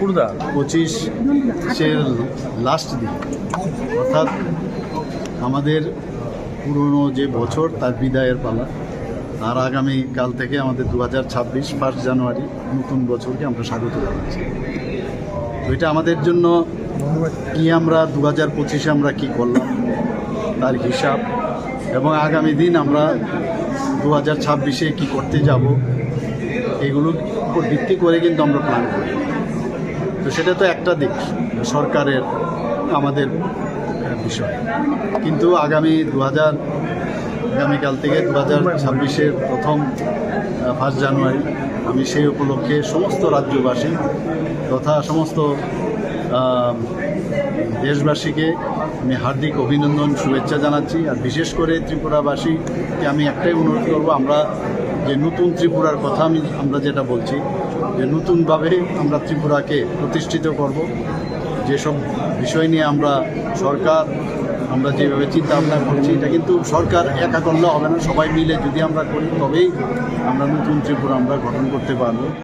25-এর last দিন, অর্থাৎ আমাদের পুরনো যে বছর তার বিদায়ের পালা। আর আগামী কাল থেকে আমাদের 2026 1 জানুয়ারি নতুন বছরকে আমরা স্বাগত জানাচ্ছি। তো এটা আমাদের জন্য কি, আমরা 2025-এ আমরা কী করলাম তার হিসাব, এবং আগামী দিন আমরা 2026-এ কী করতে যাব এগুলোর উপর ভিত্তি করে কিন্তু আমরা প্ল্যান করি। তো সেটা তো একটা দিক সরকারের আমাদের বিষয়, কিন্তু আগামীকাল থেকে 2026-এর প্রথম 1 জানুয়ারি আমি সেই উপলক্ষে সমস্ত রাজ্যবাসী তথা সমস্ত দেশবাসীকে আমি হার্দিক অভিনন্দন শুভেচ্ছা জানাচ্ছি। আর বিশেষ করে ত্রিপুরাবাসীকে আমি একটাই অনুরোধ করব, আমরা যে নতুন ত্রিপুরার কথা আমরা যেটা বলছি, যে নতুনভাবে আমরা ত্রিপুরাকে প্রতিষ্ঠিত করব। যেসব বিষয় নিয়ে আমরা যেভাবে চিন্তা ভাবনা করছি, এটা কিন্তু সরকার একা করলে হবে না, সবাই মিলে যদি আমরা করি তবেই আমরা নতুন ত্রিপুরা আমরা গঠন করতে পারব।